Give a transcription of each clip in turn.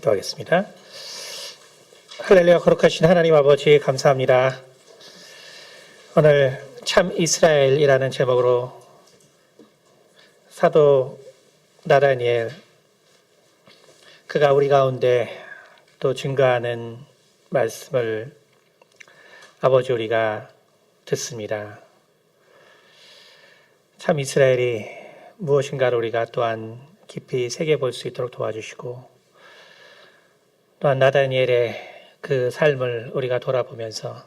기도하겠습니다. 할렐루야. 거룩하신 하나님 아버지 감사합니다. 오늘 참 이스라엘이라는 제목으로 사도 나다니엘 그가 우리 가운데 또 증거하는 말씀을 아버지 우리가 듣습니다. 참 이스라엘이 무엇인가를 우리가 또한 깊이 새겨볼 수 있도록 도와주시고 또한 나다니엘의 그 삶을 우리가 돌아보면서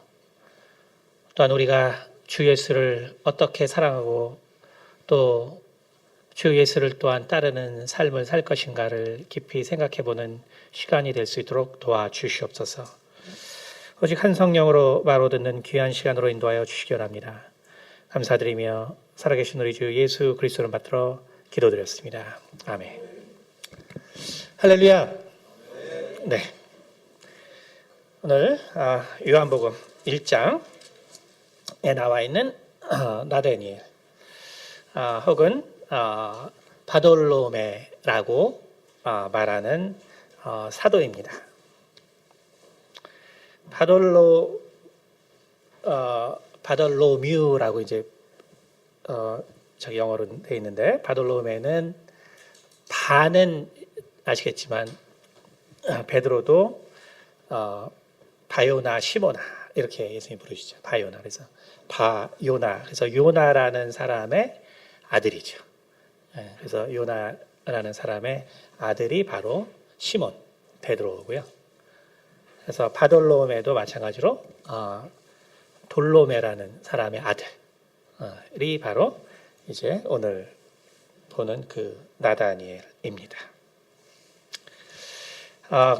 또한 우리가 주 예수를 어떻게 사랑하고 또 주 예수를 또한 따르는 삶을 살 것인가를 깊이 생각해보는 시간이 될 수 있도록 도와주시옵소서. 오직 한 성령으로 말로 듣는 귀한 시간으로 인도하여 주시기 원합니다. 감사드리며 살아계신 우리 주 예수 그리스도를 받들어 기도드렸습니다. 아멘. 할렐루야. 네. 오늘 요한복음 1장에 나와 있는 나다니엘 혹은 바돌로메라고 말하는 사도입니다. 바돌로뮤라고 이제 저기 영어로 돼 있는데 바돌로메는 바는 아시겠지만 베드로도 바요나 시모나 이렇게 예수님이 부르시죠. 바요나. 그래서 바요나. 그래서 요나라는 사람의 아들이죠. 그래서 요나라는 사람의 아들이 바로 시몬 베드로고요. 그래서 바돌로메도 마찬가지로 돌로메라는 사람의 아들이 바로 이제 오늘 보는 그 나다니엘입니다.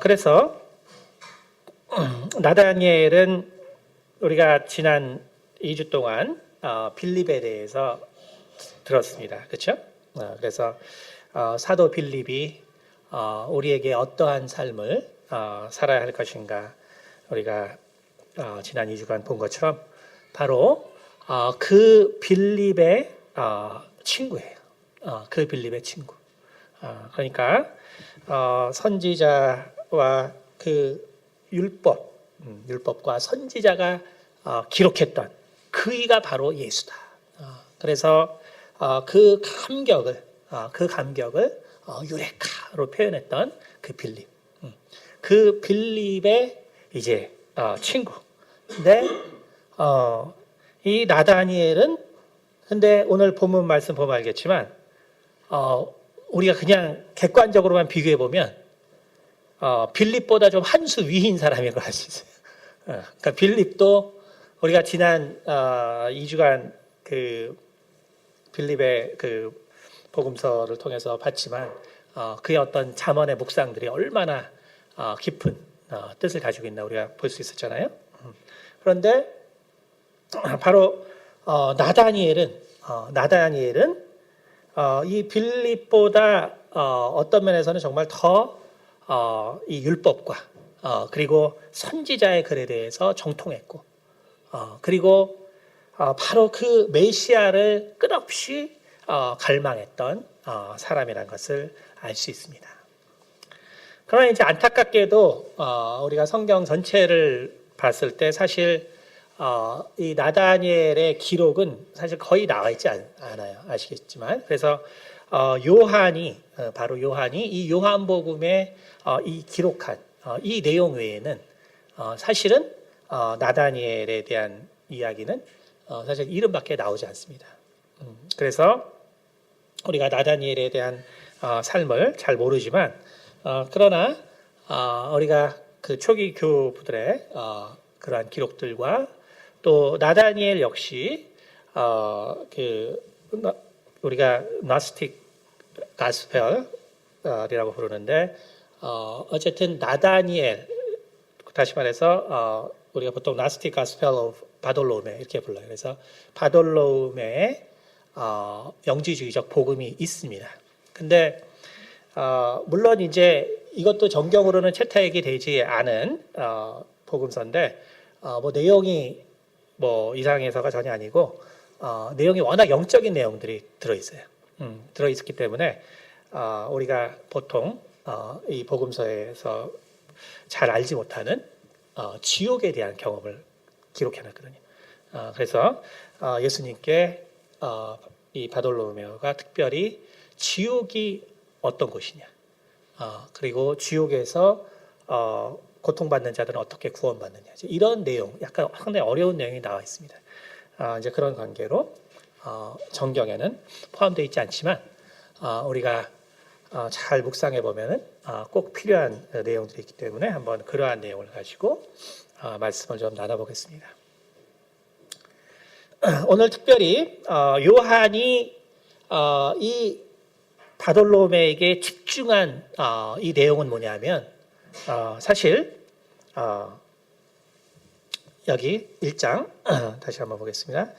그래서 나다니엘은 우리가 지난 2주 동안 빌립에 대해서 들었습니다. 그렇죠? 그래서 사도 빌립이 우리에게 어떠한 삶을 살아야 할 것인가 우리가 지난 2주간 본 것처럼 바로 그 빌립의 친구예요. 그 빌립의 친구. 그러니까 선지자와 그 율법과 선지자가 기록했던 그이가 바로 예수다. 그래서 그 감격을 유레카로 표현했던 그 빌립. 그 빌립의 이제 친구. 근데 이 나다니엘은 근데 오늘 본문 말씀 보면 알겠지만 우리가 그냥 객관적으로만 비교해 보면 빌립보다 좀 한 수 위인 사람인 걸 알 수 있어요. 그러니까 빌립도 우리가 지난 2주간 그 빌립의 그 복음서를 통해서 봤지만 그의 어떤 잠언의 묵상들이 얼마나 깊은 뜻을 가지고 있나 우리가 볼 수 있었잖아요. 그런데 바로 나다니엘은 이 빌립보다 어떤 면에서는 정말 더 이 율법과 그리고 선지자의 글에 대해서 정통했고 그리고 바로 그 메시아를 끝없이 갈망했던 사람이라는 것을 알 수 있습니다. 그러나 이제 안타깝게도 우리가 성경 전체를 봤을 때 사실 이 나다니엘의 기록은 사실 거의 나와 있지 않아요. 아시겠지만 그래서 바로 요한이 이 요한복음에 이 기록한 이 내용 외에는 사실은 나다니엘에 대한 이야기는 사실 이름밖에 나오지 않습니다. 그래서 우리가 나다니엘에 대한 삶을 잘 모르지만 그러나 우리가 그 초기 교부들의 그러한 기록들과 또 나다니엘 역시 우리가 나스틱 가스펠이라고 부르는데 어쨌든 나다니엘 다시 말해서 우리가 보통 나스틱 가스펠 오브 바돌로메 이렇게 불러요. 그래서 바돌로메의 영지주의적 복음이 있습니다. 근데 물론 이제 이것도 정경으로는 채택이 되지 않은 복음서인데 뭐 내용이 뭐 이상해서가 전혀 아니고 내용이 워낙 영적인 내용들이 들어있어요. 들어있기 때문에 우리가 보통 이 복음서에서 잘 알지 못하는 지옥에 대한 경험을 기록해놨거든요. 그래서 예수님께 이 바돌로메오가 특별히 지옥이 어떤 곳이냐, 그리고 지옥에서 고통받는 자들은 어떻게 구원받느냐, 이런 내용, 약간 상당히 어려운 내용이 나와 있습니다. 이제 그런 관계로 정경에는 포함되어 있지 않지만 우리가 잘 묵상해 보면은 꼭 필요한 내용들이 있기 때문에 한번 그러한 내용을 가지고 말씀을 좀 나눠보겠습니다. 오늘 특별히 요한이 이 바돌로메에게 집중한 이 내용은 뭐냐면 사실 여기 1장 다시 한번 보겠습니다.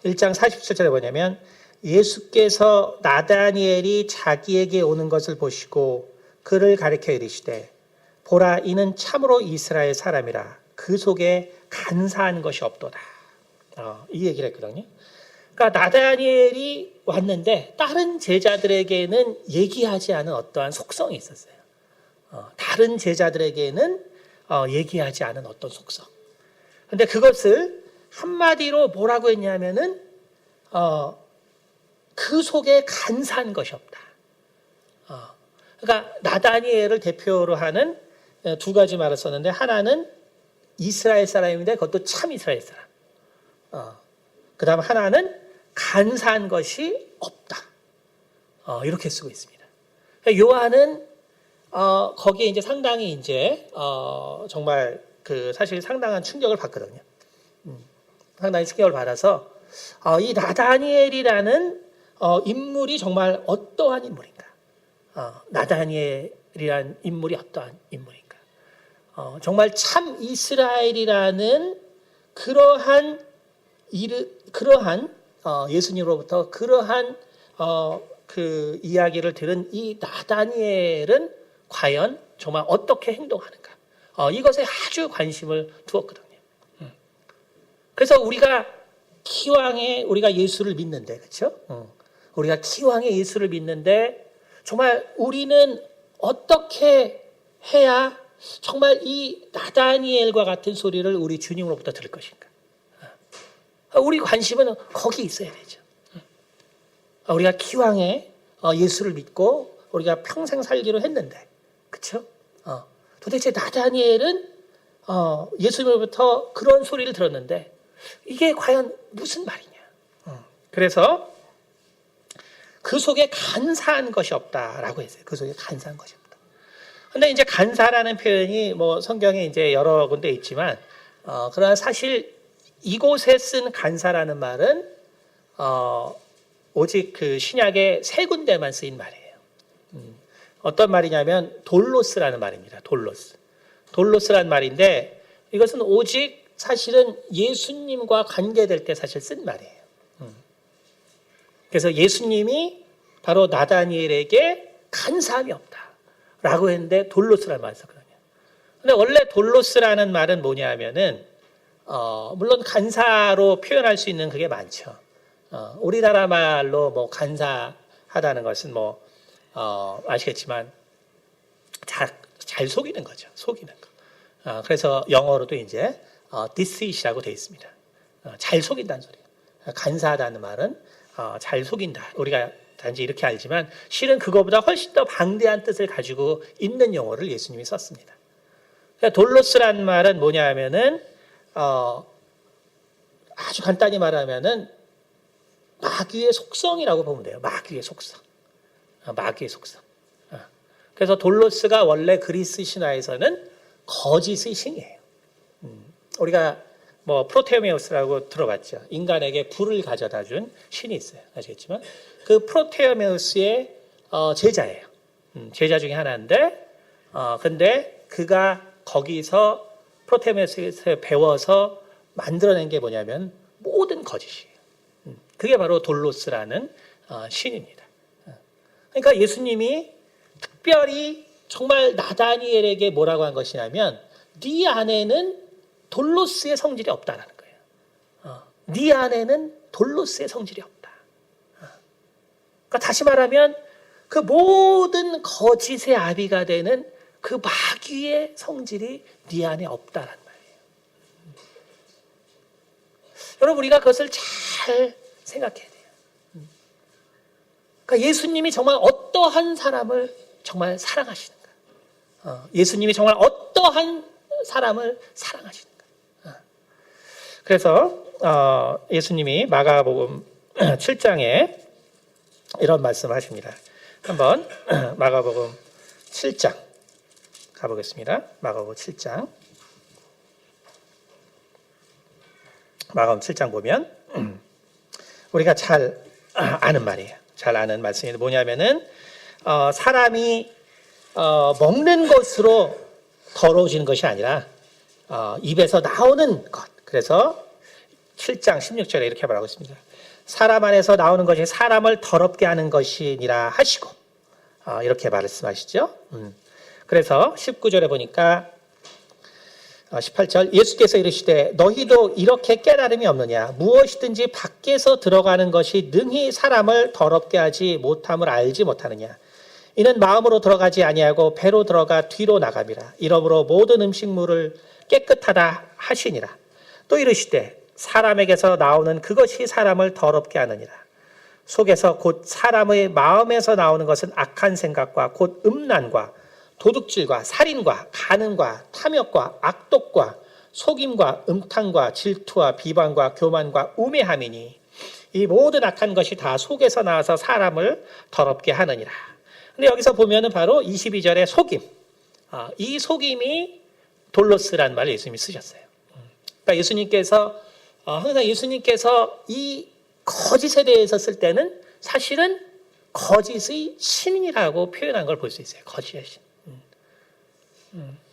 1장 47절에 뭐냐면 예수께서 나다니엘이 자기에게 오는 것을 보시고 그를 가리켜 이르시되 보라 이는 참으로 이스라엘 사람이라 그 속에 간사한 것이 없도다. 이 얘기를 했거든요. 그러니까 나다니엘이 왔는데 다른 제자들에게는 얘기하지 않은 어떠한 속성이 있었어요. 다른 제자들에게는 얘기하지 않은 어떤 속성. 근데 그것을 한마디로 뭐라고 했냐면은 그 속에 간사한 것이 없다. 그러니까 나다니엘을 대표로 하는 두 가지 말을 썼는데 하나는 이스라엘 사람인데 그것도 참 이스라엘 사람. 그 다음 하나는 간사한 것이 없다. 이렇게 쓰고 있습니다. 그러니까 요한은 거기에 이제 상당히 이제 정말 그 사실 상당한 충격을 받거든요. 상당히 충격을 받아서 이 나다니엘이라는 인물이 정말 어떠한 인물인가? 나다니엘이라는 인물이 어떠한 인물인가? 정말 참 이스라엘이라는 그러한 예수님으로부터 그러한 그 이야기를 들은 이 나다니엘은 과연 정말 어떻게 행동하는가? 이것에 아주 관심을 두었거든요. 그래서 우리가 기왕에 우리가 예수를 믿는데, 그렇죠? 우리가 기왕에 예수를 믿는데 정말 우리는 어떻게 해야 정말 이 나다니엘과 같은 소리를 우리 주님으로부터 들을 것인가? 우리 관심은 거기 있어야 되죠. 우리가 기왕에 예수를 믿고 우리가 평생 살기로 했는데, 그렇죠? 도대체 나다니엘은 예수님으로부터 그런 소리를 들었는데 이게 과연 무슨 말이냐? 그래서 그 속에 간사한 것이 없다라고 했어요. 그 속에 간사한 것이 없다. 근데 이제 간사라는 표현이 뭐 성경에 이제 여러 군데 있지만, 그러나 사실 이곳에 쓴 간사라는 말은, 오직 그 신약의 세 군데만 쓰인 말이에요. 어떤 말이냐면, 돌로스라는 말입니다. 돌로스라는 말인데, 이것은 오직 사실은 예수님과 관계될 때 사실 쓴 말이에요. 그래서 예수님이 바로 나다니엘에게 간사함이 없다라고 했는데 돌로스라는 말을 썼거든요. 근데 원래 돌로스라는 말은 뭐냐 하면은, 물론 간사로 표현할 수 있는 그게 많죠. 우리나라 말로 뭐 간사하다는 것은 뭐, 아시겠지만, 잘 속이는 거죠. 속이는 거. 그래서 영어로도 이제, deceit이라고 되어 있습니다. 잘 속인다는 소리예요. 간사하다는 말은 잘 속인다. 우리가 단지 이렇게 알지만 실은 그거보다 훨씬 더 방대한 뜻을 가지고 있는 용어를 예수님이 썼습니다. 그러니까 돌로스라는 말은 뭐냐 하면은 아주 간단히 말하면은 마귀의 속성이라고 보면 돼요. 마귀의 속성. 마귀의 속성. 그래서 돌로스가 원래 그리스 신화에서는 거짓의 신이에요. 우리가 뭐 프로테메우스라고 들어봤죠. 인간에게 불을 가져다 준 신이 있어요. 아시겠지만 그 프로테메우스의 제자예요. 제자 중에 하나인데, 근데 그가 거기서 프로테메우스에서 배워서 만들어낸 게 뭐냐면 모든 거짓이에요. 그게 바로 돌로스라는 신입니다. 그러니까 예수님이 특별히 정말 나다니엘에게 뭐라고 한 것이냐면, 네 안에는 돌로스의 성질이 없다라는 거예요. 네 안에는 돌로스의 성질이 없다. 그러니까 다시 말하면 그 모든 거짓의 아비가 되는 그 마귀의 성질이 네 안에 없다란 말이에요. 여러분, 우리가 그것을 잘 생각해야 돼요. 그러니까 예수님이 정말 어떠한 사람을 정말 사랑하시는가? 예수님이 정말 어떠한 사람을 사랑하시는가? 그래서 예수님이 마가복음 7장에 이런 말씀하십니다. 한번 마가복음 7장 가보겠습니다. 마가복음 7장. 마가복음 7장 보면 우리가 잘 아는 말이에요. 잘 아는 말씀이 뭐냐면은 사람이 먹는 것으로 더러워지는 것이 아니라 입에서 나오는 것. 그래서 7장 16절에 이렇게 말하고 있습니다. 사람 안에서 나오는 것이 사람을 더럽게 하는 것이니라 하시고 이렇게 말씀하시죠. 그래서 19절에 보니까 18절 예수께서 이르시되 너희도 이렇게 깨달음이 없느냐 무엇이든지 밖에서 들어가는 것이 능히 사람을 더럽게 하지 못함을 알지 못하느냐 이는 마음으로 들어가지 아니하고 배로 들어가 뒤로 나감이라 이러므로 모든 음식물을 깨끗하다 하시니라 또 이르시되 사람에게서 나오는 그것이 사람을 더럽게 하느니라 속에서 곧 사람의 마음에서 나오는 것은 악한 생각과 곧 음란과 도둑질과 살인과 간음과 탐욕과 악독과 속임과 음탕과 질투와 비방과 교만과 우매함이니 이 모든 악한 것이 다 속에서 나와서 사람을 더럽게 하느니라. 근데 여기서 보면은 바로 22절에 속임. 이 속임이 돌로스라는 말을 예수님이 쓰셨어요. 그러니까 예수님께서 항상 예수님께서 이 거짓에 대해서 쓸 때는 사실은 거짓의 신이라고 표현한 걸 볼 수 있어요. 거짓의 신.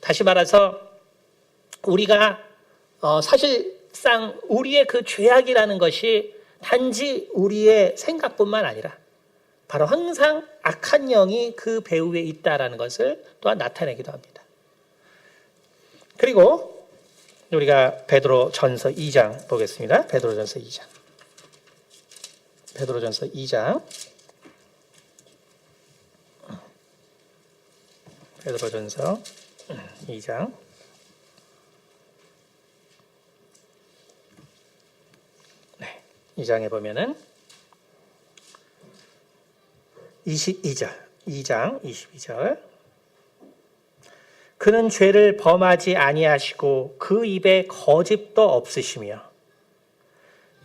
다시 말해서 우리가 사실상 우리의 그 죄악이라는 것이 단지 우리의 생각뿐만 아니라 바로 항상 악한 영이 그 배후에 있다라는 것을 또한 나타내기도 합니다. 그리고 우리가 베드로전서 2장 보겠습니다. 베드로전서 2장. 베드로전서 2장. 베드로전서 2장. 네, 2장에 보면은 22절. 2장 22절. 그는 죄를 범하지 아니하시고 그 입에 거짓도 없으시며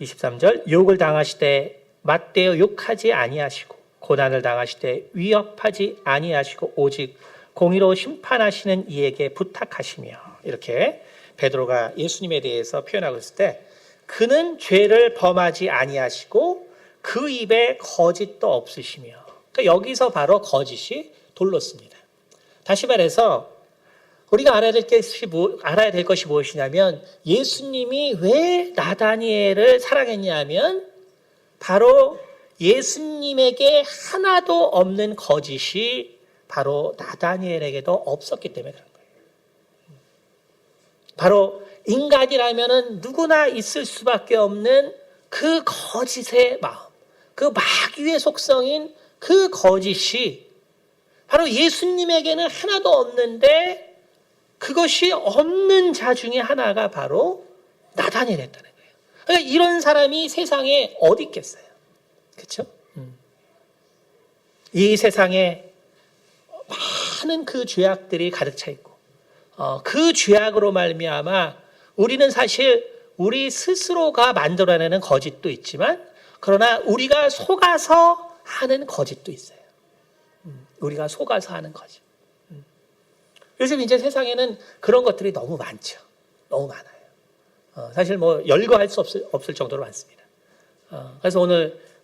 23절 욕을 당하시되 맞대어 욕하지 아니하시고 고난을 당하시되 위협하지 아니하시고 오직 공의로 심판하시는 이에게 부탁하시며 이렇게 베드로가 예수님에 대해서 표현하고 있을 때 그는 죄를 범하지 아니하시고 그 입에 거짓도 없으시며 그러니까 여기서 바로 거짓이 돌로스입니다. 다시 말해서 우리가 알아야 될 것이 무엇이냐면 예수님이 왜 나다니엘을 사랑했냐면 바로 예수님에게 하나도 없는 거짓이 바로 나다니엘에게도 없었기 때문에 그런 거예요. 바로 인간이라면 누구나 있을 수밖에 없는 그 거짓의 마음, 그 마귀의 속성인 그 거짓이 바로 예수님에게는 하나도 없는데 그것이 없는 자 중에 하나가 바로 나다니엘이었다는 거예요. 그러니까 이런 사람이 세상에 어디 있겠어요? 그렇죠? 이 세상에 많은 그 죄악들이 가득 차 있고 그 죄악으로 말미암아 우리는 사실 우리 스스로가 만들어내는 거짓도 있지만 그러나 우리가 속아서 하는 거짓도 있어요. 우리가 속아서 하는 거짓. 요즘 이제 세상에는 그런 것들이 너무 많죠. 너무 많아요. 사실 뭐 열거할 수 없을 정도로 많습니다. 그래서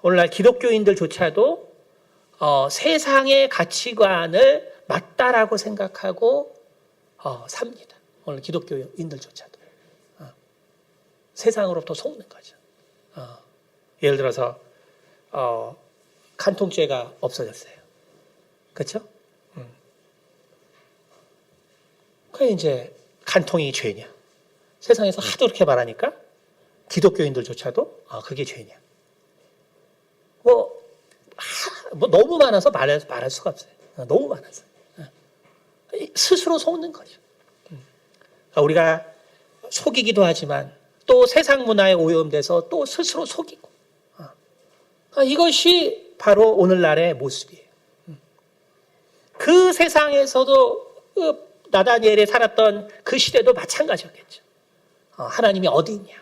오늘날 기독교인들조차도 세상의 가치관을 맞다라고 생각하고 삽니다. 오늘 기독교인들조차도 세상으로부터 속는 거죠. 예를 들어서 간통죄가 없어졌어요. 그렇죠? 그게 이제 간통이 죄냐? 세상에서 하도 그렇게 말하니까 기독교인들조차도 그게 죄냐? 뭐 너무 많아서 말할 수가 없어요. 너무 많아서. 스스로 속는 거죠. 우리가 속이기도 하지만 또 세상 문화에 오염돼서 또 스스로 속이고. 이것이 바로 오늘날의 모습이에요. 그 세상에서도 나다니엘이 살았던 그 시대도 마찬가지였겠죠. 하나님이 어디 있냐?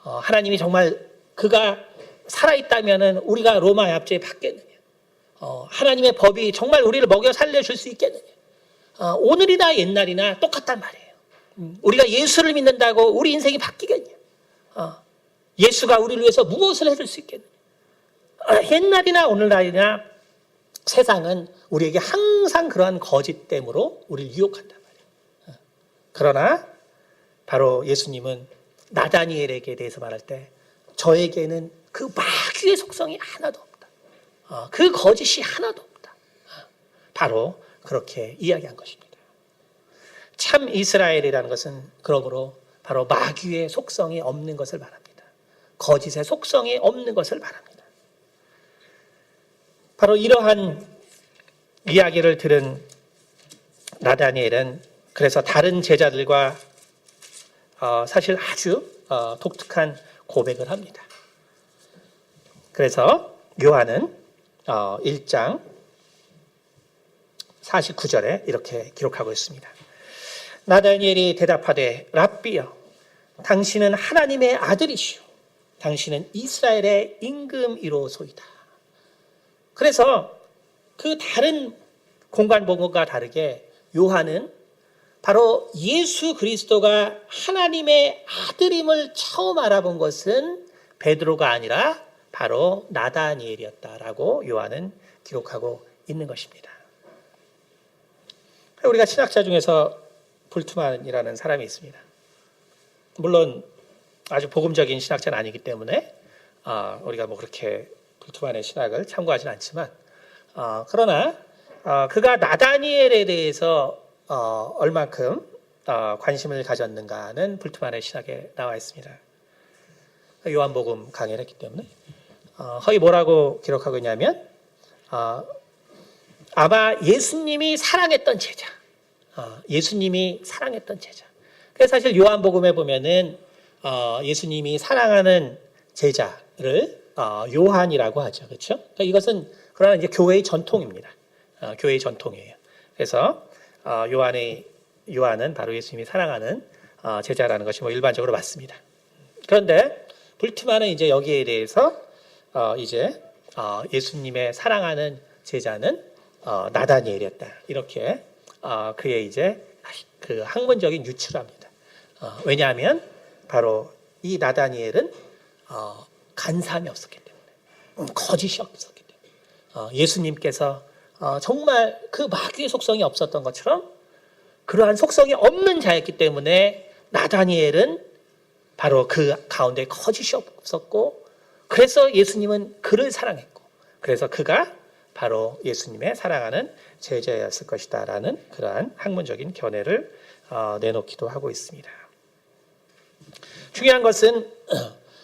하나님이 정말 그가 살아있다면 우리가 로마 압제에 받겠느냐? 하나님의 법이 정말 우리를 먹여 살려줄 수 있겠느냐? 오늘이나 옛날이나 똑같단 말이에요. 우리가 예수를 믿는다고 우리 인생이 바뀌겠냐? 예수가 우리를 위해서 무엇을 해줄 수 있겠느냐? 옛날이나 오늘날이나 세상은 우리에게 항상 그러한 거짓됨으로 우리를 유혹한단 말이에요. 그러나 바로 예수님은 나다니엘에게 대해서 말할 때 저에게는 그 마귀의 속성이 하나도 없다. 그 거짓이 하나도 없다. 바로 그렇게 이야기한 것입니다. 참 이스라엘이라는 것은 그러므로 바로 마귀의 속성이 없는 것을 말합니다. 거짓의 속성이 없는 것을 말합니다. 바로 이러한 이야기를 들은 나다니엘은 그래서 다른 제자들과 사실 아주 독특한 고백을 합니다. 그래서 요한은 1장 49절에 이렇게 기록하고 있습니다. 나다니엘이 대답하되 랍비여 당신은 하나님의 아들이시오 당신은 이스라엘의 임금이로소이다. 그래서 그 다른 공간본과 다르게 요한은 바로 예수 그리스도가 하나님의 아들임을 처음 알아본 것은 베드로가 아니라 바로 나다니엘이었다라고 요한은 기록하고 있는 것입니다. 우리가 신학자 중에서 불트만이라는 사람이 있습니다. 물론 아주 복음적인 신학자는 아니기 때문에 우리가 뭐 그렇게 불트만의 신학을 참고하지는 않지만 그러나 그가 나다니엘에 대해서 얼만큼 관심을 가졌는가는 불트만의 신학에 나와 있습니다. 요한복음 강의를 했기 때문에 거기 뭐라고 기록하고 있냐면 아마 예수님이 사랑했던 제자 예수님이 사랑했던 제자. 그래서 사실 요한복음에 보면은 예수님이 사랑하는 제자를 요한이라고 하죠. 그렇죠? 그러니까 이것은 그러나 이제 교회의 전통입니다. 교회의 전통이에요. 그래서 요한은 바로 예수님이 사랑하는 제자라는 것이 뭐 일반적으로 맞습니다. 그런데 불트만은 이제 여기에 대해서 이제 예수님의 사랑하는 제자는 나다니엘이었다. 이렇게 그의 이제 그 학문적인 유추를 합니다. 왜냐하면 바로 이 나다니엘은 간사함이 없었기 때문에 거짓이 없었기 때문에 예수님께서 정말 그 마귀의 속성이 없었던 것처럼 그러한 속성이 없는 자였기 때문에 나다니엘은 바로 그 가운데 거짓이 없었고 그래서 예수님은 그를 사랑했고 그래서 그가 바로 예수님의 사랑하는 제자였을 것이다 라는 그러한 학문적인 견해를 내놓기도 하고 있습니다. 중요한 것은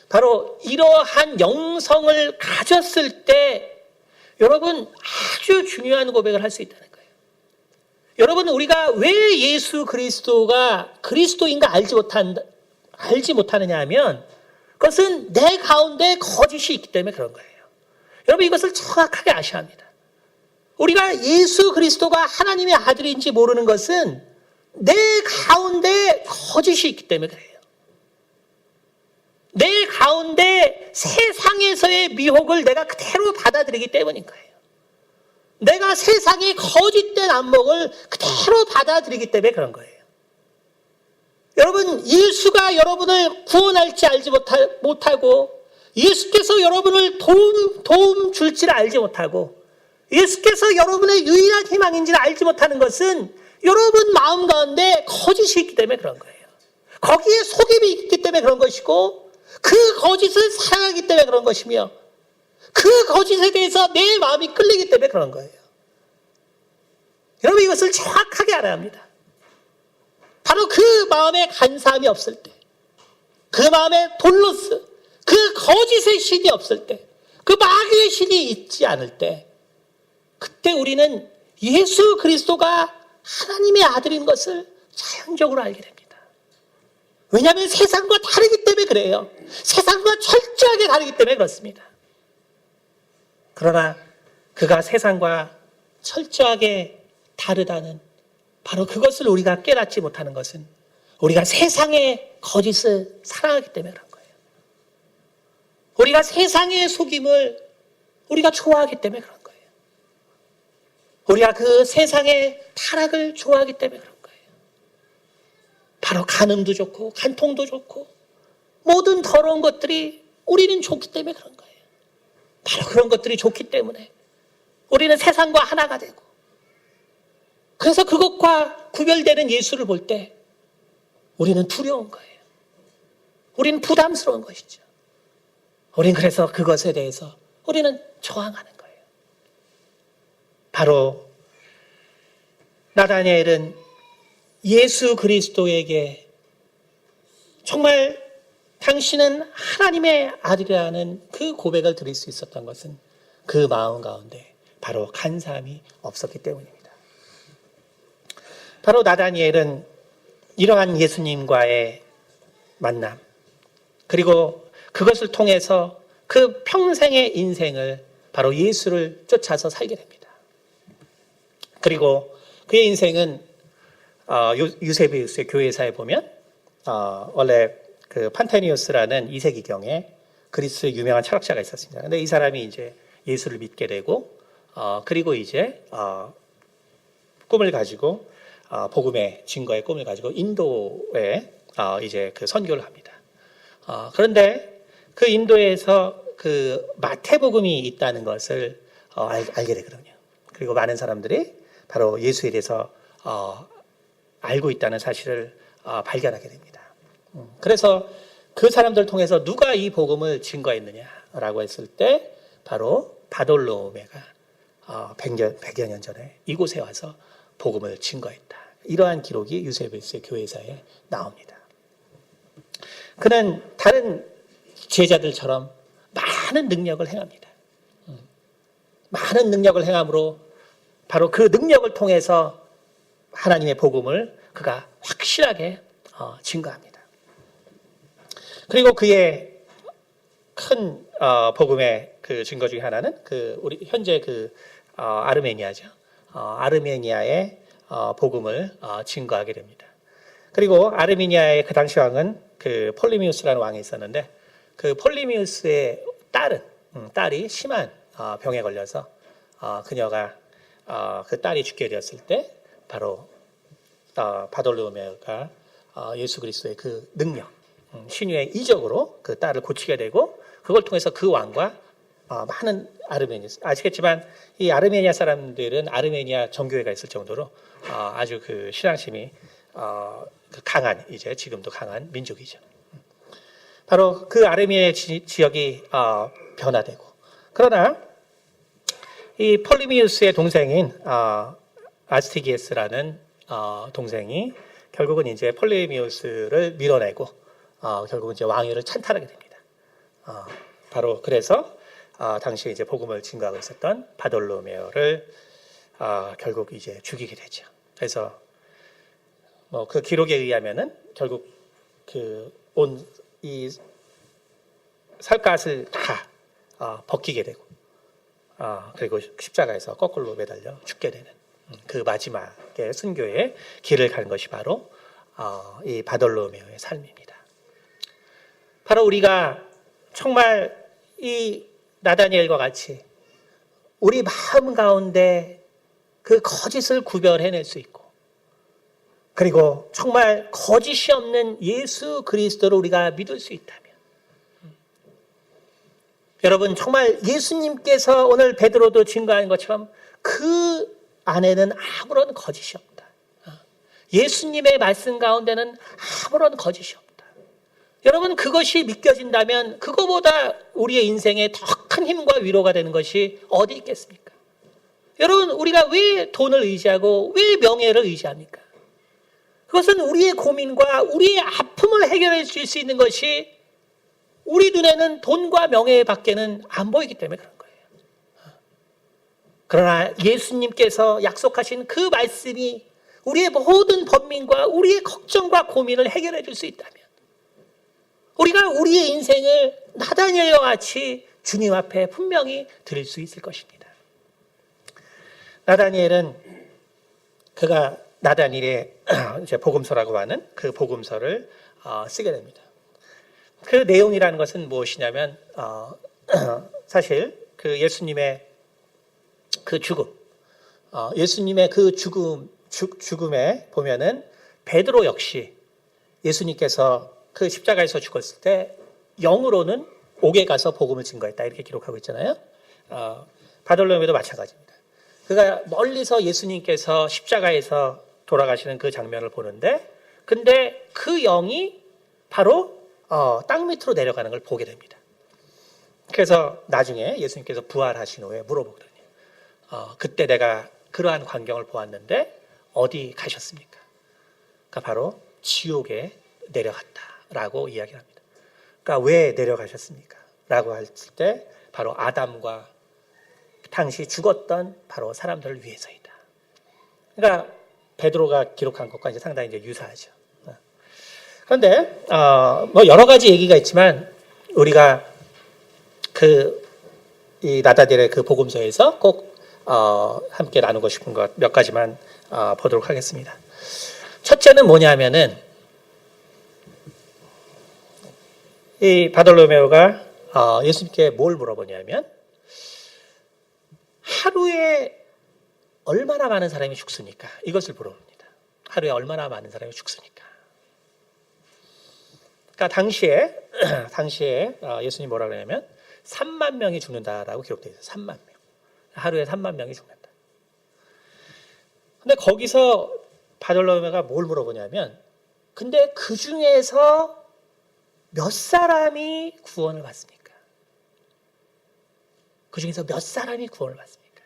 바로 이러한 영성을 가졌을 때 여러분 아주 중요한 고백을 할 수 있다는 거예요. 여러분 우리가 왜 예수 그리스도가 그리스도인가 알지 못하느냐 하면 그것은 내 가운데 거짓이 있기 때문에 그런 거예요. 여러분 이것을 정확하게 아셔야 합니다. 우리가 예수 그리스도가 하나님의 아들인지 모르는 것은 내 가운데 거짓이 있기 때문에 그래요. 내 가운데 세상에서의 미혹을 내가 그대로 받아들이기 때문인 거예요. 내가 세상의 거짓된 안목을 그대로 받아들이기 때문에 그런 거예요. 여러분 예수가 여러분을 구원할지 알지 못하고 예수께서 여러분을 도움 줄지를 알지 못하고 예수께서 여러분의 유일한 희망인지를 알지 못하는 것은 여러분 마음 가운데 거짓이 있기 때문에 그런 거예요. 거기에 속임이 있기 때문에 그런 것이고 그 거짓을 사랑하기 때문에 그런 것이며 그 거짓에 대해서 내 마음이 끌리기 때문에 그런 거예요. 여러분 이것을 정확하게 알아야 합니다. 바로 그 마음에 간사함이 없을 때, 그 마음에 돌로스, 그 거짓의 신이 없을 때, 그 마귀의 신이 있지 않을 때 그때 우리는 예수 그리스도가 하나님의 아들인 것을 자연적으로 알게 됩니다. 왜냐하면 세상과 다르기 때문에 그래요. 세상과 철저하게 다르기 때문에 그렇습니다. 그러나 그가 세상과 철저하게 다르다는 바로 그것을 우리가 깨닫지 못하는 것은 우리가 세상의 거짓을 사랑하기 때문에 그런 거예요. 우리가 세상의 속임을 우리가 좋아하기 때문에 그런 거예요. 우리가 그 세상의 타락을 좋아하기 때문에 그런 거예요. 바로 간음도 좋고 간통도 좋고 모든 더러운 것들이 우리는 좋기 때문에 그런 거예요. 바로 그런 것들이 좋기 때문에 우리는 세상과 하나가 되고, 그래서 그것과 구별되는 예수를 볼 때 우리는 두려운 거예요. 우리는 부담스러운 것이죠. 우리는 그래서 그것에 대해서 우리는 저항하는 거예요. 바로 나다니엘은 예수 그리스도에게 정말 당신은 하나님의 아들이라는 그 고백을 드릴 수 있었던 것은 그 마음 가운데 바로 간사함이 없었기 때문입니다. 바로 나다니엘은 이러한 예수님과의 만남, 그리고 그것을 통해서 그 평생의 인생을 바로 예수를 쫓아서 살게 됩니다. 그리고 그의 인생은 유세비우스의 교회사에 보면 원래 그 판테니우스라는 2세기경에 그리스의 유명한 철학자가 있었습니다. 그런데 이 사람이 이제 예수를 믿게 되고 그리고 이제 꿈을 가지고 복음의 증거의 꿈을 가지고 인도에 이제 그 선교를 합니다. 그런데 그 인도에서 그 마태복음이 있다는 것을 알게 되거든요. 그리고 많은 사람들이 바로 예수에 대해서 알고 있다는 사실을 발견하게 됩니다. 그래서 그 사람들 통해서 누가 이 복음을 증거했느냐라고 했을 때 바로 바돌로메가 100여 년 전에 이곳에 와서 복음을 증거했다. 이러한 기록이 유세비우스의 교회사에 나옵니다. 그는 다른 제자들처럼 많은 능력을 행합니다. 많은 능력을 행함으로 바로 그 능력을 통해서 하나님의 복음을 그가 확실하게 증거합니다. 그리고 그의 큰 복음의 그 증거 중에 하나는 그 우리 현재 그 아르메니아죠. 아르메니아의 복음을 증거하게 됩니다. 그리고 아르메니아의 그 당시 왕은 그 폴리미우스라는 왕이 있었는데 그 폴리미우스의 딸이 심한 병에 걸려서 그녀가 그 딸이 죽게 되었을 때 바로 바돌로메가 예수 그리스도의 그 능력, 신유의 이적으로 그 딸을 고치게 되고 그걸 통해서 그 왕과 많은 아시겠지만 이 아르메니아 사람들은 아르메니아 정교회가 있을 정도로 아주 그 신앙심이 강한, 이제 지금도 강한 민족이죠. 바로 그 아르메니아 지역이 변화되고, 그러나 이 폴리미우스의 동생인 아스티기에스라는 동생이 결국은 이제 폴리미우스를 밀어내고 결국은 이제 왕위를 찬탈하게 됩니다. 바로 그래서 당시에 이제 복음을 증거하고 있었던 바돌로메오를 결국 이제 죽이게 되죠. 그래서 뭐 그 기록에 의하면은 결국 그 온 이 살갗을 다 벗기게 되고 그리고 십자가에서 거꾸로 매달려 죽게 되는 그 마지막의 순교의 길을 가는 것이 바로 이 바돌로메오의 삶입니다. 바로 우리가 정말 이 나다니엘과 같이 우리 마음 가운데 그 거짓을 구별해낼 수 있고, 그리고 정말 거짓이 없는 예수 그리스도를 우리가 믿을 수 있다면, 여러분 정말 예수님께서 오늘 베드로도 증거한 것처럼 그 안에는 아무런 거짓이 없다. 예수님의 말씀 가운데는 아무런 거짓이 없다. 여러분 그것이 믿겨진다면 그거보다 우리의 인생에 더 큰 힘과 위로가 되는 것이 어디 있겠습니까? 여러분 우리가 왜 돈을 의지하고 왜 명예를 의지합니까? 그것은 우리의 고민과 우리의 아픔을 해결해 줄 수 있는 것이 우리 눈에는 돈과 명예 밖에는 안 보이기 때문에 그런 거예요. 그러나 예수님께서 약속하신 그 말씀이 우리의 모든 번민과 우리의 걱정과 고민을 해결해 줄 수 있다면 우리가 우리의 인생을 나다니엘과 같이 주님 앞에 분명히 드릴 수 있을 것입니다. 나다니엘은 그가 나다니엘의 이제 복음서라고 하는 그 복음서를 쓰게 됩니다. 그 내용이라는 것은 무엇이냐면 사실 그 예수님의 그 죽음, 예수님의 그 죽음에 보면은 베드로 역시 예수님께서 그 십자가에서 죽었을 때 영으로는 옥에 가서 복음을 증거했다 이렇게 기록하고 있잖아요. 바돌로메오도 마찬가지입니다. 그가 멀리서 예수님께서 십자가에서 돌아가시는 그 장면을 보는데 근데 그 영이 바로 땅 밑으로 내려가는 걸 보게 됩니다. 그래서 나중에 예수님께서 부활하신 후에 물어보거든요. 그때 내가 그러한 광경을 보았는데 어디 가셨습니까? 그러니까 바로 지옥에 내려갔다라고 이야기를 합니다. 그러니까 왜 내려가셨습니까? 라고 했을 때 바로 아담과 당시 죽었던 바로 사람들을 위해서이다. 그러니까 베드로가 기록한 것과 이제 상당히 이제 유사하죠. 그런데 뭐 여러 가지 얘기가 있지만 우리가 이 나다니엘의 그 복음서에서 꼭 함께 나누고 싶은 것 몇 가지만 보도록 하겠습니다. 첫째는 뭐냐면은 이 바돌로메오가 예수님께 뭘 물어보냐면 하루에 얼마나 많은 사람이 죽습니까? 이것을 물어봅니다. 하루에 얼마나 많은 사람이 죽습니까? 그러니까 당시에 예수님이 뭐라고 그러냐면 3만 명이 죽는다라고 기록되어 있어요. 3만 명. 하루에 3만 명이 죽는다. 근데 거기서 바돌로메오가 뭘 물어보냐면 근데 그 중에서 몇 사람이 구원을 받습니까? 그 중에서 몇 사람이 구원을 받습니까?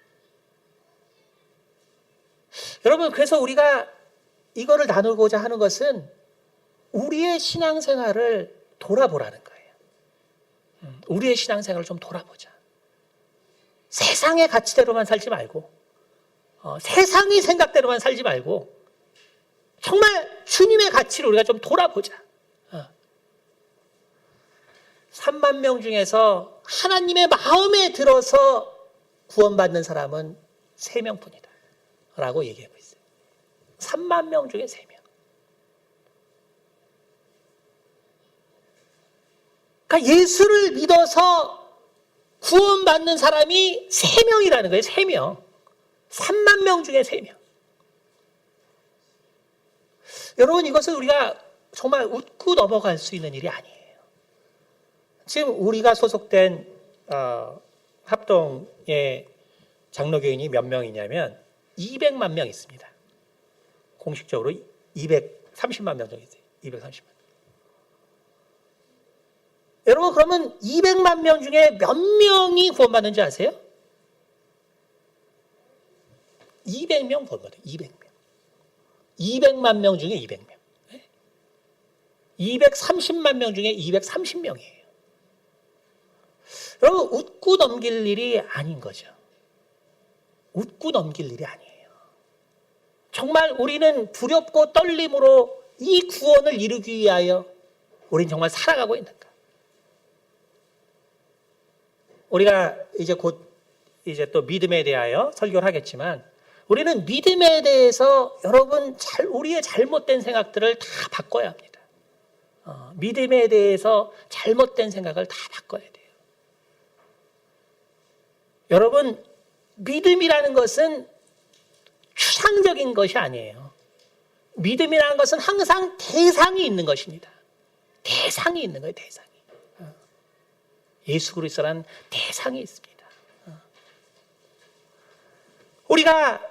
여러분, 그래서 우리가 이거를 나누고자 하는 것은 우리의 신앙생활을 돌아보라는 거예요. 우리의 신앙생활을 좀 돌아보자. 세상의 가치대로만 살지 말고 세상의 생각대로만 살지 말고 정말 주님의 가치를 우리가 좀 돌아보자. 3만 명 중에서 하나님의 마음에 들어서 구원받는 사람은 3명뿐이다 라고 얘기하고 있어요. 3만 명 중에 3명. 그러니까 예수를 믿어서 구원받는 사람이 3명이라는 거예요. 3명. 3만 명 중에 3명. 여러분, 이것은 우리가 정말 웃고 넘어갈 수 있는 일이 아니에요. 지금 우리가 소속된 합동의 장로교인이 몇 명이냐면 200만 명 있습니다. 공식적으로 230만 명 정도 있어요. 230만. 여러분, 그러면 200만 명 중에 몇 명이 구원받는지 아세요? 200명 구원받아요. 200명. 200만 명 중에 200명. 230만 명 중에 230명이에요. 여러분, 웃고 넘길 일이 아닌 거죠. 웃고 넘길 일이 아니에요. 정말 우리는 두렵고 떨림으로 이 구원을 이루기 위하여 우리는 정말 살아가고 있는가? 우리가 이제 곧 또 믿음에 대하여 설교를 하겠지만 우리는 믿음에 대해서 여러분 우리의 잘못된 생각들을 다 바꿔야 합니다. 믿음에 대해서 잘못된 생각을 다 바꿔야 돼요. 여러분, 믿음이라는 것은 추상적인 것이 아니에요. 믿음이라는 것은 항상 대상이 있는 것입니다. 대상이 있는 거예요, 대상이. 예수 그리스도라는 대상이 있습니다. 우리가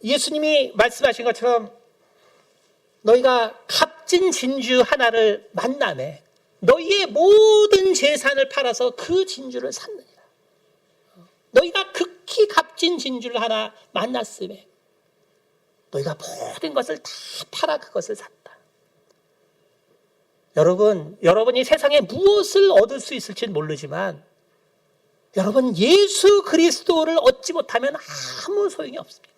예수님이 말씀하신 것처럼 너희가 값진 진주 하나를 만나매 너희의 모든 재산을 팔아서 그 진주를 샀느니라. 너희가 극히 값진 진주를 하나 만났음에 너희가 모든 것을 다 팔아 그것을 샀다. 여러분이 세상에 무엇을 얻을 수 있을지는 모르지만 여러분, 예수 그리스도를 얻지 못하면 아무 소용이 없습니다.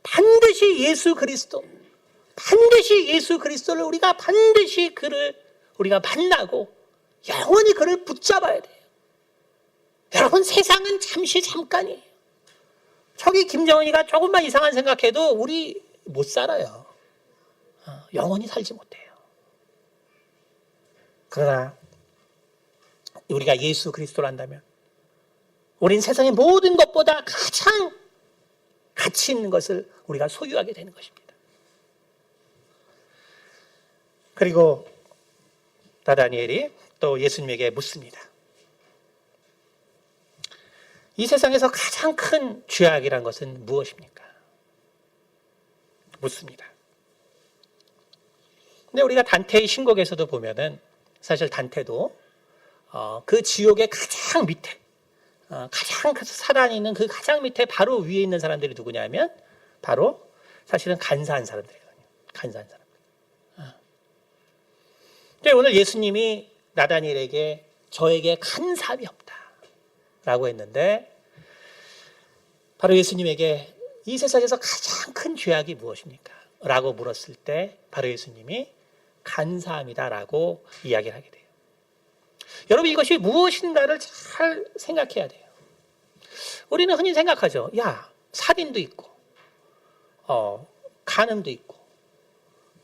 반드시 예수 그리스도를 우리가 반드시 그를 우리가 만나고 영원히 그를 붙잡아야 돼요. 여러분, 세상은 잠시 잠깐이에요. 저기 김정은이가 조금만 이상한 생각해도 우리 못 살아요. 영원히 살지 못해요. 그러나 우리가 예수 그리스도를 안다면 우린 세상의 모든 것보다 가장 가치 있는 것을 우리가 소유하게 되는 것입니다. 그리고 나다니엘이 또 예수님에게 묻습니다. 이 세상에서 가장 큰 죄악이란 것은 무엇입니까? 묻습니다. 근데 우리가 단테의 신곡에서도 보면은 사실 단테도 그 지옥의 가장 밑에, 가장 사단이 있는 그 가장 밑에 바로 위에 있는 사람들이 누구냐면 바로 사실은 간사한 사람들이거든요. 간사한 사람들. 근데 오늘 예수님이 나다니엘에게 저에게 간사함이 없다라고 했는데 바로 예수님에게 이 세상에서 가장 큰 죄악이 무엇입니까? 라고 물었을 때 바로 예수님이 간사함이다라고 이야기를 하게 돼요. 여러분, 이것이 무엇인가를 잘 생각해야 돼요. 우리는 흔히 생각하죠. 야, 살인도 있고 간음도 있고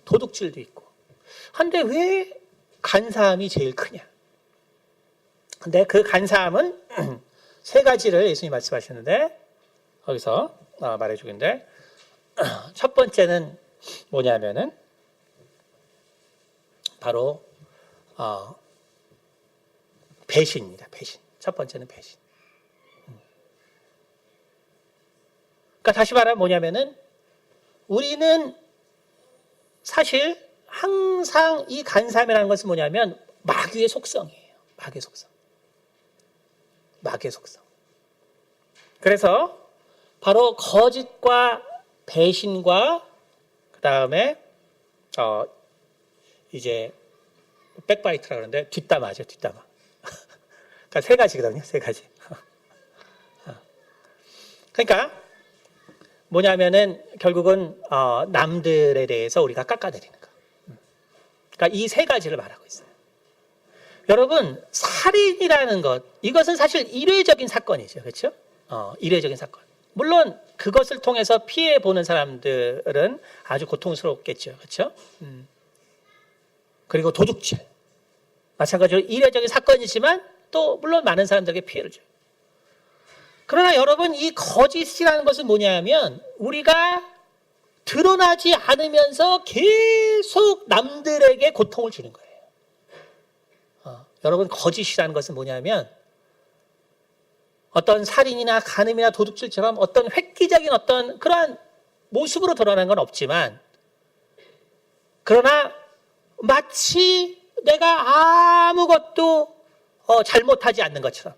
도둑질도 있고 한데 왜 간사함이 제일 크냐? 근데 그 간사함은 세 가지를 예수님이 말씀하셨는데 거기서 말해주겠는데 첫 번째는 뭐냐면은 바로 배신입니다. 배신. 첫 번째는 배신. 그러니까 다시 말하면 뭐냐면은 우리는 사실 항상 이 간사함이라는 것은 뭐냐면 마귀의 속성이에요. 마귀의 속성. 마귀의 속성. 그래서 바로 거짓과 배신과 그 다음에 이제 백바이트라 그러는데 뒷담화죠. 뒷담화. 그러니까 세 가지거든요. 세 가지. 그러니까 뭐냐면은 결국은 남들에 대해서 우리가 깎아내리는 거. 그러니까 이 세 가지를 말하고 있어요. 여러분, 살인이라는 것, 이것은 사실 일회적인 사건이죠. 그렇죠? 일회적인 사건. 물론 그것을 통해서 피해 보는 사람들은 아주 고통스럽겠죠. 그렇죠? 그리고 도둑질. 마찬가지로 일회적인 사건이지만 또 물론 많은 사람들에게 피해를 줘요. 그러나 여러분, 이 거짓이라는 것은 뭐냐면 우리가 드러나지 않으면서 계속 남들에게 고통을 주는 거예요. 여러분, 거짓이라는 것은 뭐냐면 어떤 살인이나 간음이나 도둑질처럼 어떤 획기적인 어떤 그러한 모습으로 드러나는 건 없지만 그러나 마치 내가 아무것도 잘못하지 않는 것처럼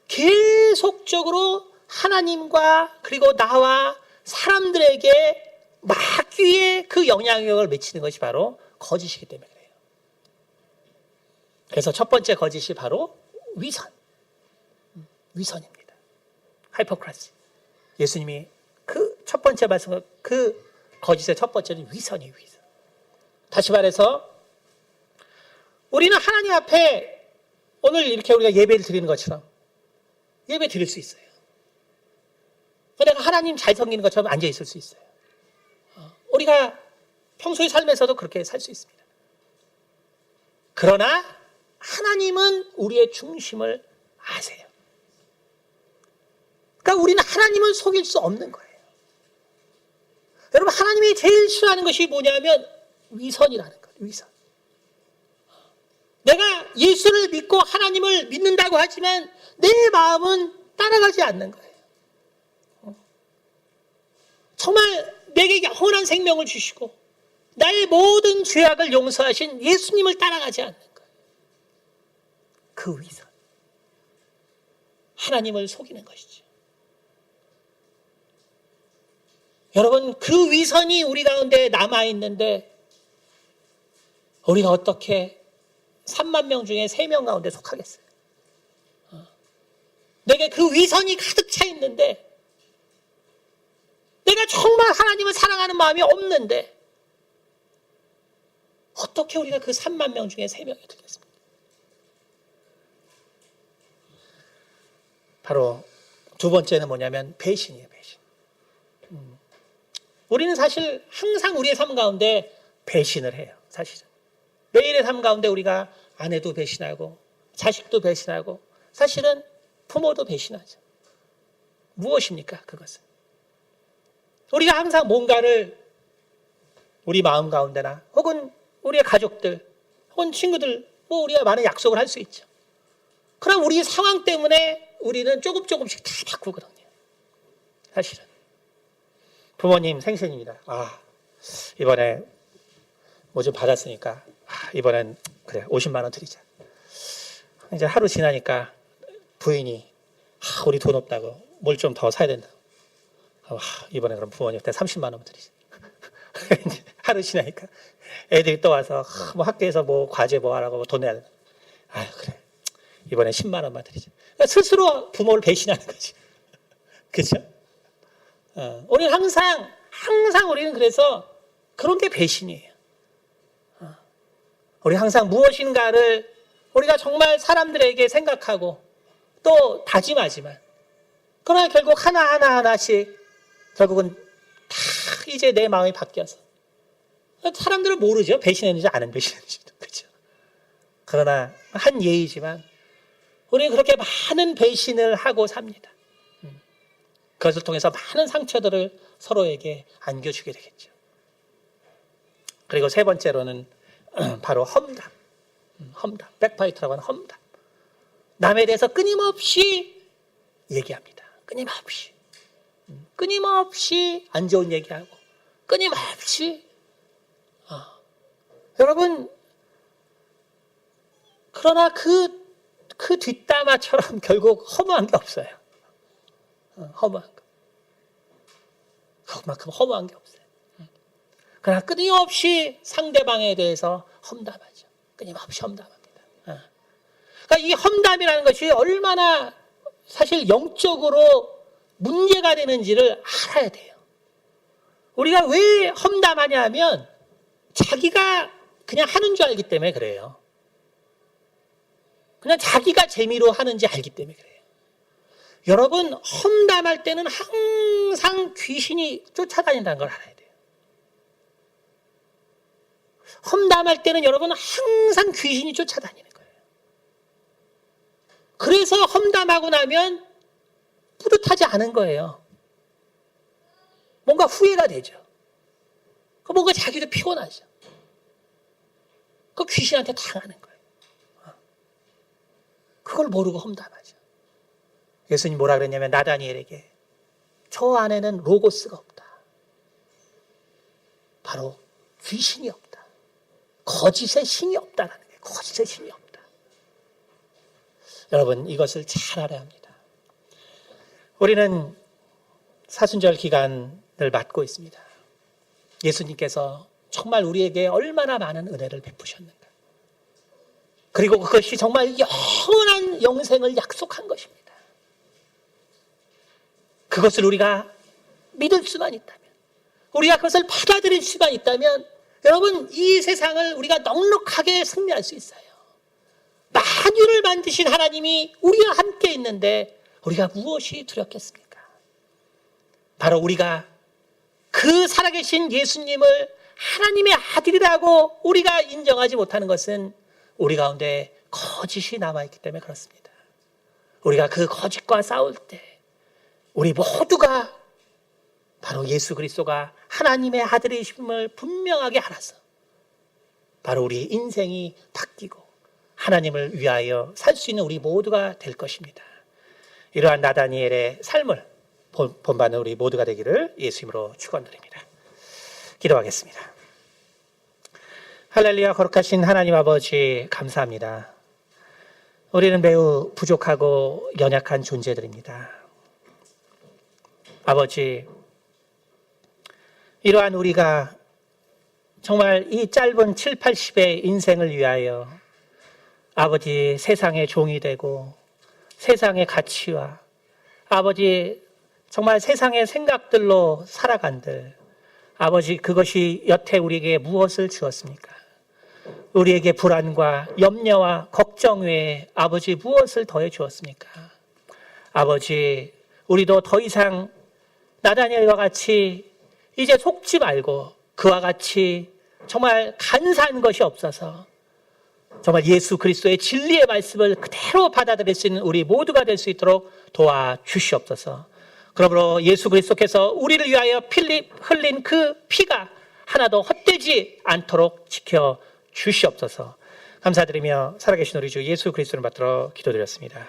계속적으로 하나님과 그리고 나와 사람들에게 마귀의 그 영향력을 미치는 것이 바로 거짓이기 때문에 그래요. 그래서 첫 번째 거짓이 바로 위선입니다. 하이포크라시. 예수님이 그 첫 번째 말씀, 그 거짓의 첫 번째는 위선이에요. 위선. 다시 말해서 우리는 하나님 앞에 오늘 이렇게 우리가 예배를 드리는 것처럼 예배 드릴 수 있어요. 내가 하나님 잘 섬기는 것처럼 앉아 있을 수 있어요. 우리가 평소의 삶에서도 그렇게 살 수 있습니다. 그러나 하나님은 우리의 중심을 아세요. 그러니까 우리는 하나님을 속일 수 없는 거예요. 여러분, 하나님이 제일 싫어하는 것이 뭐냐면 위선이라는 거예요. 위선. 내가 예수를 믿고 하나님을 믿는다고 하지만 내 마음은 따라가지 않는 거예요. 정말 내게 영원한 생명을 주시고 나의 모든 죄악을 용서하신 예수님을 따라가지 않는 거예요. 그 위선. 하나님을 속이는 것이죠. 여러분, 그 위선이 우리 가운데 남아있는데 우리가 어떻게 3만 명 중에 3명 가운데 속하겠어요? 내게 그 위선이 가득 차 있는데, 내가 정말 하나님을 사랑하는 마음이 없는데 어떻게 우리가 그 3만 명 중에 3명이 되겠습니까? 바로 두 번째는 뭐냐면 배신이에요. 배신. 우리는 사실 항상 우리의 삶 가운데 배신을 해요. 사실은 매일의 삶 가운데 우리가 아내도 배신하고 자식도 배신하고 사실은 부모도 배신하죠. 무엇입니까? 그것은 우리가 항상 뭔가를 우리 마음 가운데나 혹은 우리의 가족들 혹은 친구들 우리가 많은 약속을 할 수 있죠. 그럼 우리 상황 때문에 우리는 조금씩 다 바꾸거든요. 사실은 부모님 생신입니다. 이번에 뭐 좀 받았으니까 이번엔 그래 50만 원 드리자. 이제 하루 지나니까 부인이 우리 돈 없다고 뭘 좀 더 사야 된다고. 이번에 그럼 부모님한테 30만 원 드리자. 하루 지나니까 애들이 또 와서 뭐 학교에서 뭐 과제 뭐 하라고 돈 내야 된다. 그래 이번에 10만 원만 드리자. 그러니까 스스로 부모를 배신하는 거지. 그렇죠? 우리는 항상 우리는 그래서 그런 게 배신이에요. 우리 항상 무엇인가를 우리가 정말 사람들에게 생각하고 또 다짐하지만 그러나 결국 하나씩 결국은 다 이제 내 마음이 바뀌어서 사람들은 모르죠. 배신했는지 안 배신했는지도. 그렇죠? 그러나 한 예이지만 우리는 그렇게 많은 배신을 하고 삽니다. 그것을 통해서 많은 상처들을 서로에게 안겨주게 되겠죠. 그리고 세 번째로는 바로 험담. 백파이터라고 하는 험담. 남에 대해서 끊임없이 얘기합니다. 끊임없이 안 좋은 얘기하고 끊임없이 여러분 그러나 그 뒷담화처럼 결국 허무한 게 없어요. 허무한 거. 그만큼 허무한 게 없어요. 그러나 끊임없이 상대방에 대해서 험담하죠. 끊임없이 험담합니다. 그러니까 이 험담이라는 것이 얼마나 사실 영적으로 문제가 되는지를 알아야 돼요. 우리가 왜 험담하냐 하면 자기가 그냥 하는 줄 알기 때문에 그래요. 그냥 자기가 재미로 하는지 알기 때문에 그래요. 여러분 험담할 때는 항상 귀신이 쫓아다닌다는 걸 알아야 돼요. 험담할 때는 여러분 항상 귀신이 쫓아다니는 거예요. 그래서 험담하고 나면 뿌듯하지 않은 거예요. 뭔가 후회가 되죠. 뭔가 자기도 피곤하죠. 그 귀신한테 당하는 거예요. 그걸 모르고 험담하죠. 예수님 뭐라 그랬냐면 나다니엘에게 저 안에는 로고스가 없다. 바로 귀신이 없다. 거짓의 신이 없다라는 거예요. 거짓의 신이 없다. 여러분 이것을 잘 알아야 합니다. 우리는 사순절 기간을 맞고 있습니다. 예수님께서 정말 우리에게 얼마나 많은 은혜를 베푸셨는가. 그리고 그것이 정말 영원한 영생을 약속한 것입니다. 그것을 우리가 믿을 수만 있다면, 우리가 그것을 받아들일 수만 있다면 여러분 이 세상을 우리가 넉넉하게 승리할 수 있어요. 만유를 만드신 하나님이 우리와 함께 있는데 우리가 무엇이 두렵겠습니까? 바로 우리가 그 살아계신 예수님을 하나님의 아들이라고 우리가 인정하지 못하는 것은 우리 가운데 거짓이 남아있기 때문에 그렇습니다. 우리가 그 거짓과 싸울 때 우리 모두가 바로 예수 그리스도가 하나님의 아들이심을 분명하게 알아서 바로 우리 인생이 바뀌고 하나님을 위하여 살 수 있는 우리 모두가 될 것입니다. 이러한 나다니엘의 삶을 본받는 우리 모두가 되기를 예수님으로 축원드립니다. 기도하겠습니다. 할렐루야. 거룩하신 하나님 아버지 감사합니다. 우리는 매우 부족하고 연약한 존재들입니다. 아버지, 이러한 우리가 정말 이 짧은 7, 80의 인생을 위하여 아버지 세상의 종이 되고 세상의 가치와 아버지 정말 세상의 생각들로 살아간들 아버지 그것이 여태 우리에게 무엇을 주었습니까? 우리에게 불안과 염려와 걱정 외에 아버지 무엇을 더해 주었습니까? 아버지 우리도 더 이상 나다니엘과 같이 이제 속지 말고 그와 같이 정말 간사한 것이 없어서 정말 예수 그리스도의 진리의 말씀을 그대로 받아들일 수 있는 우리 모두가 될 수 있도록 도와주시옵소서. 그러므로 예수 그리스도께서 우리를 위하여 흘린 그 피가 하나도 헛되지 않도록 지켜주시옵소서. 감사드리며 살아계신 우리 주 예수 그리스도를 받들어 기도드렸습니다.